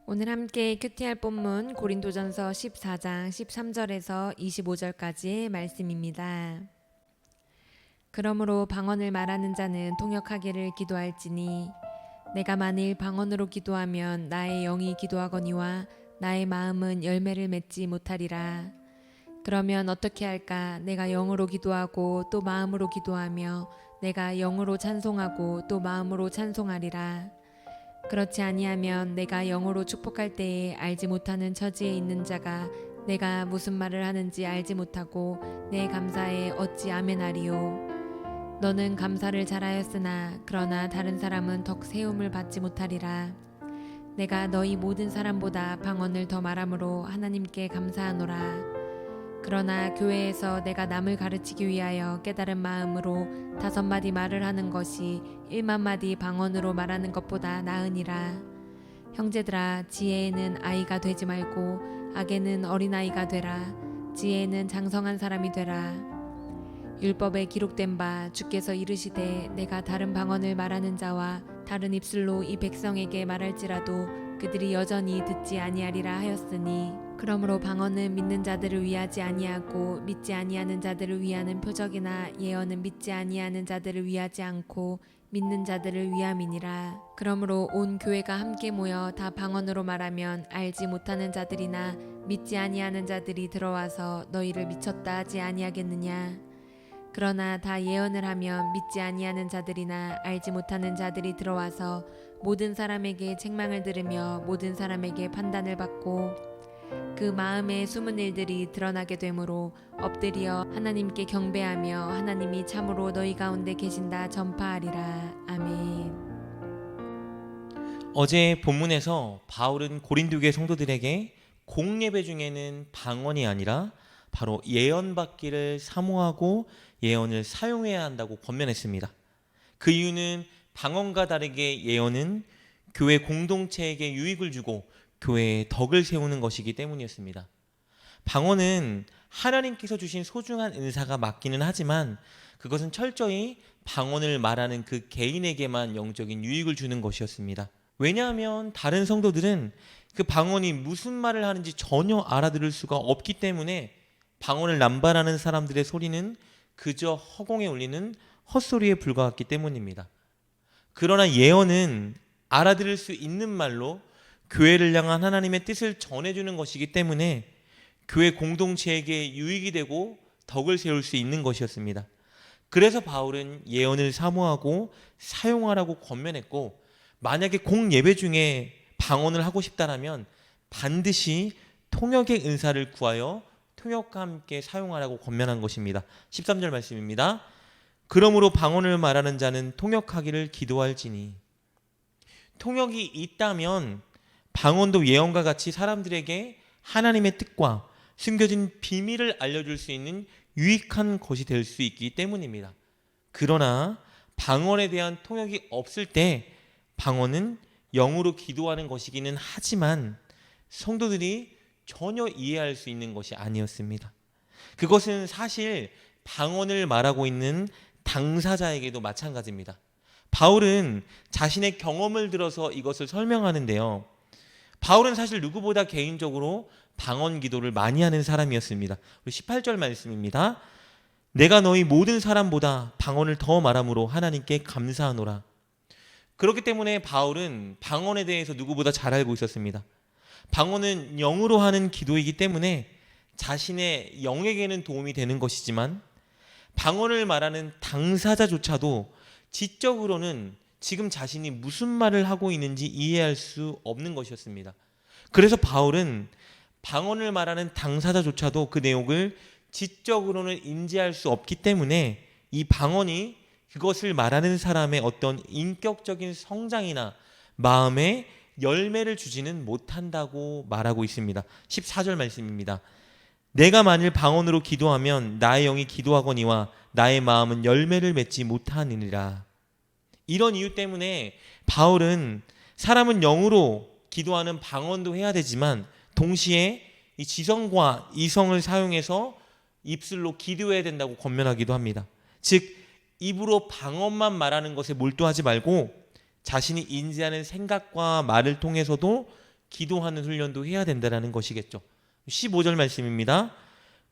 오늘 함께 큐티할 본문 고린도전서 14장 13절에서 25절까지의 말씀입니다. 그러므로 방언을 말하는 자는 통역하기를 기도할지니 내가 만일 방언으로 기도하면 나의 영이 기도하거니와 나의 마음은 열매를 맺지 못하리라. 그러면 어떻게 할까? 내가 영으로 기도하고 또 마음으로 기도하며 내가 영으로 찬송하고 또 마음으로 찬송하리라. 그렇지 아니하면 내가 영으로 축복할 때에 알지 못하는 처지에 있는 자가 내가 무슨 말을 하는지 알지 못하고 내 감사에 어찌 아멘하리요. 너는 감사를 잘하였으나 그러나 다른 사람은 덕 세움을 받지 못하리라. 내가 너희 모든 사람보다 방언을 더 말함으로 하나님께 감사하노라. 그러나 교회에서 내가 남을 가르치기 위하여 깨달은 마음으로 5마디 말을 하는 것이 1만 마디 방언으로 말하는 것보다 나으니라. 형제들아, 지혜에는 아이가 되지 말고 악에는 어린아이가 되라. 지혜에는 장성한 사람이 되라. 율법에 기록된 바 주께서 이르시되 내가 다른 방언을 말하는 자와 다른 입술로 이 백성에게 말할지라도 그들이 여전히 듣지 아니하리라 하였으니, 그러므로 방언은 믿는 자들을 위하지 아니하고 믿지 아니하는 자들을 위하는 표적이나 예언은 믿지 아니하는 자들을 위하지 않고 믿는 자들을 위함이니라. 그러므로 온 교회가 함께 모여 다 방언으로 말하면 알지 못하는 자들이나 믿지 아니하는 자들이 들어와서 너희를 미쳤다 하지 아니하겠느냐. 그러나 다 예언을 하면 믿지 아니하는 자들이나 알지 못하는 자들이 들어와서 모든 사람에게 책망을 들으며 모든 사람에게 판단을 받고 그 마음의 숨은 일들이 드러나게 되므로 엎드려 하나님께 경배하며 하나님이 참으로 너희 가운데 계신다 전파하리라. 아멘. 어제 본문에서 바울은 고린도 교회 성도들에게 공예배 중에는 방언이 아니라 바로 예언받기를 사모하고 예언을 사용해야 한다고 권면했습니다. 그 이유는 방언과 다르게 예언은 교회 공동체에게 유익을 주고 교회의 덕을 세우는 것이기 때문이었습니다. 방언은 하나님께서 주신 소중한 은사가 맞기는 하지만 그것은 철저히 방언을 말하는 그 개인에게만 영적인 유익을 주는 것이었습니다. 왜냐하면 다른 성도들은 그 방언이 무슨 말을 하는지 전혀 알아들을 수가 없기 때문에 방언을 남발하는 사람들의 소리는 그저 허공에 울리는 헛소리에 불과했기 때문입니다. 그러나 예언은 알아들을 수 있는 말로 교회를 향한 하나님의 뜻을 전해주는 것이기 때문에 교회 공동체에게 유익이 되고 덕을 세울 수 있는 것이었습니다. 그래서 바울은 예언을 사모하고 사용하라고 권면했고, 만약에 공예배 중에 방언을 하고 싶다라면 반드시 통역의 은사를 구하여 통역과 함께 사용하라고 권면한 것입니다. 13절 말씀입니다. 그러므로 방언을 말하는 자는 통역하기를 기도할지니. 통역이 있다면 방언도 예언과 같이 사람들에게 하나님의 뜻과 숨겨진 비밀을 알려줄 수 있는 유익한 것이 될 수 있기 때문입니다. 그러나 방언에 대한 통역이 없을 때 방언은 영으로 기도하는 것이기는 하지만 성도들이 전혀 이해할 수 있는 것이 아니었습니다. 그것은 사실 방언을 말하고 있는 당사자에게도 마찬가지입니다. 바울은 자신의 경험을 들어서 이것을 설명하는데요. 바울은 사실 누구보다 개인적으로 방언 기도를 많이 하는 사람이었습니다. 18절 말씀입니다. 내가 너희 모든 사람보다 방언을 더 말함으로 하나님께 감사하노라. 그렇기 때문에 바울은 방언에 대해서 누구보다 잘 알고 있었습니다. 방언은 영으로 하는 기도이기 때문에 자신의 영에게는 도움이 되는 것이지만 방언을 말하는 당사자조차도 지적으로는 지금 자신이 무슨 말을 하고 있는지 이해할 수 없는 것이었습니다. 그래서 바울은 방언을 말하는 당사자조차도 그 내용을 지적으로는 인지할 수 없기 때문에 이 방언이 그것을 말하는 사람의 어떤 인격적인 성장이나 마음의 열매를 주지는 못한다고 말하고 있습니다. 14절 말씀입니다. 내가 만일 방언으로 기도하면 나의 영이 기도하거니와 나의 마음은 열매를 맺지 못하느니라. 이런 이유 때문에 바울은 사람은 영으로 기도하는 방언도 해야 되지만 동시에 이 지성과 이성을 사용해서 입술로 기도해야 된다고 권면하기도 합니다. 즉 입으로 방언만 말하는 것에 몰두하지 말고 자신이 인지하는 생각과 말을 통해서도 기도하는 훈련도 해야 된다는 것이겠죠. 15절 말씀입니다.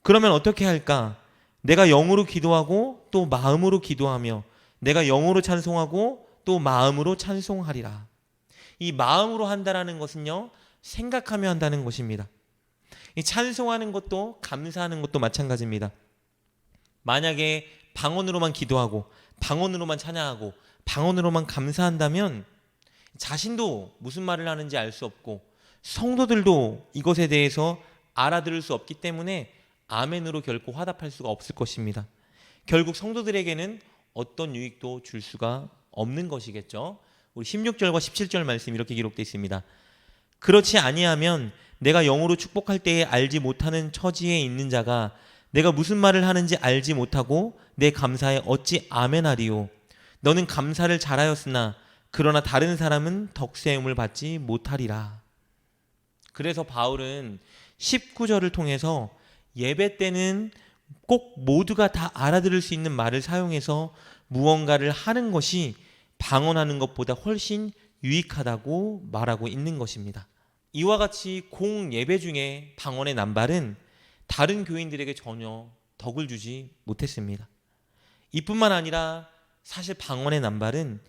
그러면 어떻게 할까? 내가 영으로 기도하고 또 마음으로 기도하며 내가 영으로 찬송하고 또 마음으로 찬송하리라. 이 마음으로 한다라는 것은요, 생각하며 한다는 것입니다. 이 찬송하는 것도 감사하는 것도 마찬가지입니다. 만약에 방언으로만 기도하고 방언으로만 찬양하고 방언으로만 감사한다면 자신도 무슨 말을 하는지 알 수 없고 성도들도 이것에 대해서 알아들을 수 없기 때문에 아멘으로 결코 화답할 수가 없을 것입니다. 결국 성도들에게는 어떤 유익도 줄 수가 없는 것이겠죠. 우리 16절과 17절 말씀 이렇게 기록되어 있습니다. 그렇지 아니하면 내가 영으로 축복할 때에 알지 못하는 처지에 있는 자가 내가 무슨 말을 하는지 알지 못하고 내 감사에 어찌 아멘하리요. 너는 감사를 잘하였으나 그러나 다른 사람은 덕세움을 받지 못하리라. 그래서 바울은 19절을 통해서 예배 때는 꼭 모두가 다 알아들을 수 있는 말을 사용해서 무언가를 하는 것이 방언하는 것보다 훨씬 유익하다고 말하고 있는 것입니다. 이와 같이 공예배 중에 방언의 남발은 다른 교인들에게 전혀 덕을 주지 못했습니다. 이뿐만 아니라 사실 방언의 남발은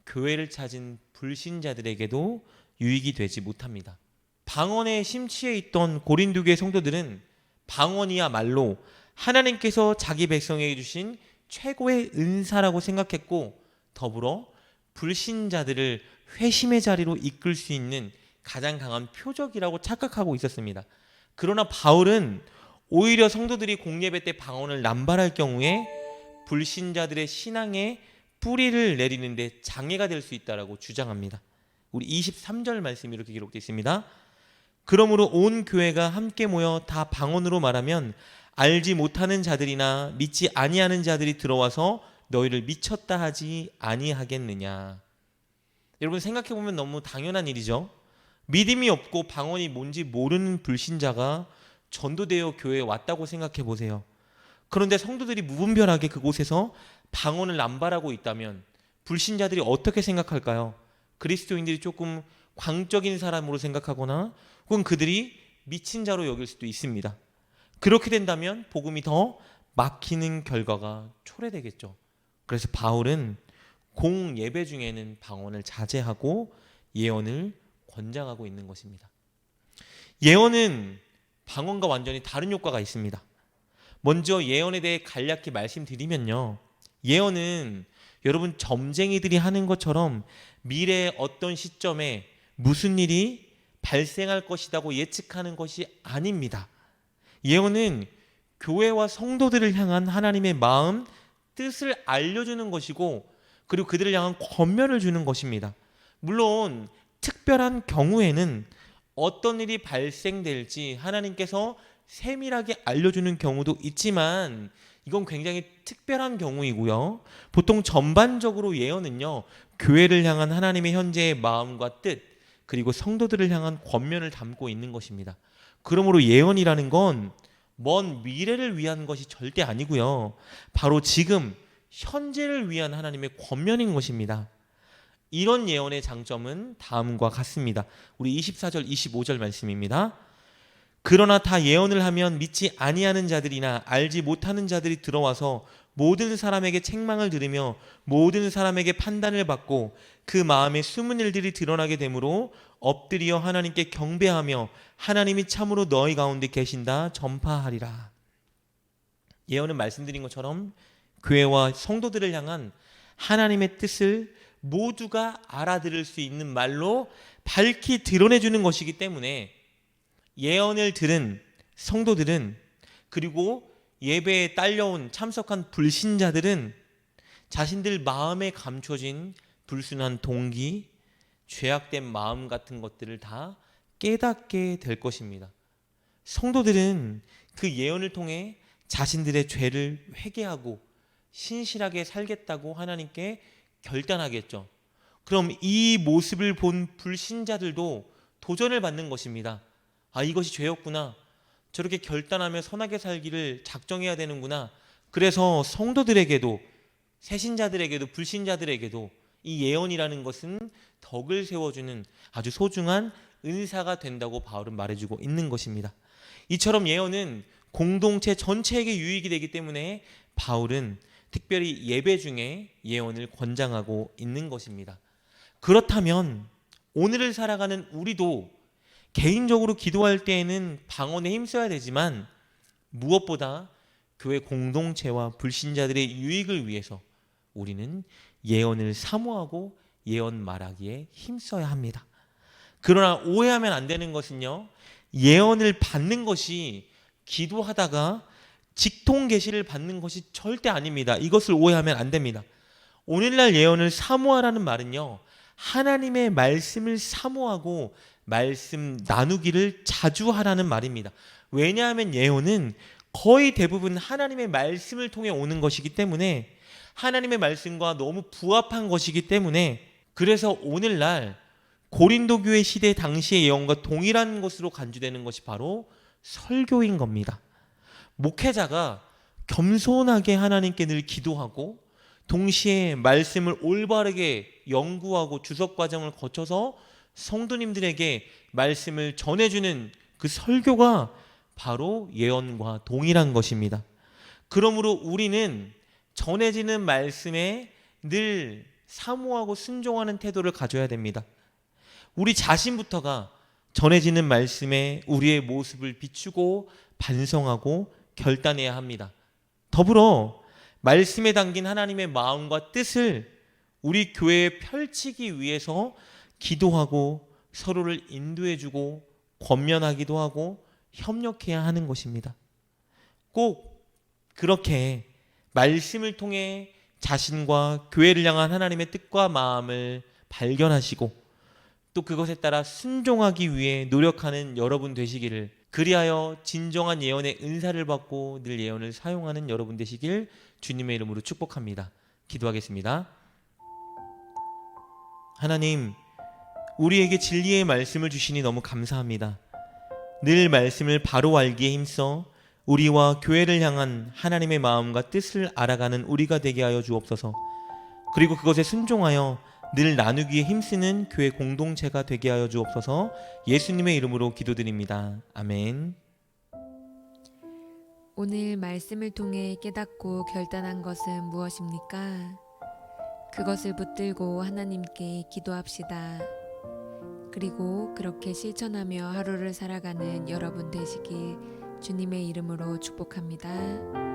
교회를 찾은 불신자들에게도 유익이 되지 못합니다. 방언에 심취해 있던 고린도 교회 성도들은 방언이야말로 하나님께서 자기 백성에게 주신 최고의 은사라고 생각했고, 더불어 불신자들을 회심의 자리로 이끌 수 있는 가장 강한 표적이라고 착각하고 있었습니다. 그러나 바울은 오히려 성도들이 공예배 때 방언을 남발할 경우에 불신자들의 신앙에 뿌리를 내리는데 장애가 될 수 있다라고 주장합니다. 우리 23절 말씀이 이렇게 기록되어 있습니다. 그러므로 온 교회가 함께 모여 다 방언으로 말하면 알지 못하는 자들이나 믿지 아니하는 자들이 들어와서 너희를 미쳤다 하지 아니하겠느냐. 여러분 생각해보면 너무 당연한 일이죠. 믿음이 없고 방언이 뭔지 모르는 불신자가 전도되어 교회에 왔다고 생각해 보세요. 그런데 성도들이 무분별하게 그곳에서 방언을 남발하고 있다면 불신자들이 어떻게 생각할까요? 그리스도인들이 조금 광적인 사람으로 생각하거나 혹은 그들이 미친 자로 여길 수도 있습니다. 그렇게 된다면 복음이 더 막히는 결과가 초래되겠죠. 그래서 바울은 공예배 중에는 방언을 자제하고 예언을 권장하고 있는 것입니다. 예언은 방언과 완전히 다른 효과가 있습니다. 먼저 예언에 대해 간략히 말씀드리면요, 예언은 여러분 점쟁이들이 하는 것처럼 미래의 어떤 시점에 무슨 일이 발생할 것이라고 예측하는 것이 아닙니다. 예언은 교회와 성도들을 향한 하나님의 마음, 뜻을 알려주는 것이고, 그리고 그들을 향한 권면을 주는 것입니다. 물론 특별한 경우에는 어떤 일이 발생될지 하나님께서 세밀하게 알려주는 경우도 있지만 이건 굉장히 특별한 경우이고요. 보통 전반적으로 예언은요, 교회를 향한 하나님의 현재의 마음과 뜻, 그리고 성도들을 향한 권면을 담고 있는 것입니다. 그러므로 예언이라는 건 먼 미래를 위한 것이 절대 아니고요, 바로 지금 현재를 위한 하나님의 권면인 것입니다. 이런 예언의 장점은 다음과 같습니다. 우리 24절 25절 말씀입니다. 그러나 다 예언을 하면 믿지 아니하는 자들이나 알지 못하는 자들이 들어와서 모든 사람에게 책망을 들으며 모든 사람에게 판단을 받고 그 마음에 숨은 일들이 드러나게 되므로 엎드려 하나님께 경배하며 하나님이 참으로 너희 가운데 계신다 전파하리라. 예언은 말씀드린 것처럼 교회와 성도들을 향한 하나님의 뜻을 모두가 알아들을 수 있는 말로 밝히 드러내주는 것이기 때문에 예언을 들은 성도들은, 그리고 예배에 딸려온 참석한 불신자들은 자신들 마음에 감춰진 불순한 동기, 죄악된 마음 같은 것들을 다 깨닫게 될 것입니다. 성도들은 그 예언을 통해 자신들의 죄를 회개하고 신실하게 살겠다고 하나님께 결단하겠죠. 그럼 이 모습을 본 불신자들도 도전을 받는 것입니다. 아, 이것이 죄였구나. 저렇게 결단하며 선하게 살기를 작정해야 되는구나. 그래서 성도들에게도, 새신자들에게도, 불신자들에게도 이 예언이라는 것은 덕을 세워주는 아주 소중한 은사가 된다고 바울은 말해주고 있는 것입니다. 이처럼 예언은 공동체 전체에게 유익이 되기 때문에 바울은 특별히 예배 중에 예언을 권장하고 있는 것입니다. 그렇다면 오늘을 살아가는 우리도 개인적으로 기도할 때에는 방언에 힘써야 되지만 무엇보다 교회 공동체와 불신자들의 유익을 위해서 우리는 예언을 사모하고 예언 말하기에 힘써야 합니다. 그러나 오해하면 안 되는 것은요, 예언을 받는 것이 기도하다가 직통 계시를 받는 것이 절대 아닙니다. 이것을 오해하면 안 됩니다. 오늘날 예언을 사모하라는 말은요, 하나님의 말씀을 사모하고 말씀 나누기를 자주 하라는 말입니다. 왜냐하면 예언은 거의 대부분 하나님의 말씀을 통해 오는 것이기 때문에, 하나님의 말씀과 너무 부합한 것이기 때문에, 그래서 오늘날 고린도 교회 시대 당시의 예언과 동일한 것으로 간주되는 것이 바로 설교인 겁니다. 목회자가 겸손하게 하나님께 늘 기도하고 동시에 말씀을 올바르게 연구하고 주석 과정을 거쳐서 성도님들에게 말씀을 전해주는 그 설교가 바로 예언과 동일한 것입니다. 그러므로 우리는 전해지는 말씀에 늘 사모하고 순종하는 태도를 가져야 됩니다. 우리 자신부터가 전해지는 말씀에 우리의 모습을 비추고 반성하고 결단해야 합니다. 더불어 말씀에 담긴 하나님의 마음과 뜻을 우리 교회에 펼치기 위해서 기도하고 서로를 인도해주고 권면하기도 하고 협력해야 하는 것입니다. 꼭 그렇게 말씀을 통해 자신과 교회를 향한 하나님의 뜻과 마음을 발견하시고 또 그것에 따라 순종하기 위해 노력하는 여러분 되시기를, 그리하여 진정한 예언의 은사를 받고 늘 예언을 사용하는 여러분 되시길 주님의 이름으로 축복합니다. 기도하겠습니다. 하나님, 우리에게 진리의 말씀을 주시니 너무 감사합니다. 늘 말씀을 바로 알기에 힘써 우리와 교회를 향한 하나님의 마음과 뜻을 알아가는 우리가 되게 하여 주옵소서. 그리고 그것에 순종하여 늘 나누기에 힘쓰는 교회 공동체가 되게 하여 주옵소서. 예수님의 이름으로 기도드립니다. 아멘. 오늘 말씀을 통해 깨닫고 결단한 것은 무엇입니까? 그것을 붙들고 하나님께 기도합시다. 그리고 그렇게 실천하며 하루를 살아가는 여러분 되시길 주님의 이름으로 축복합니다.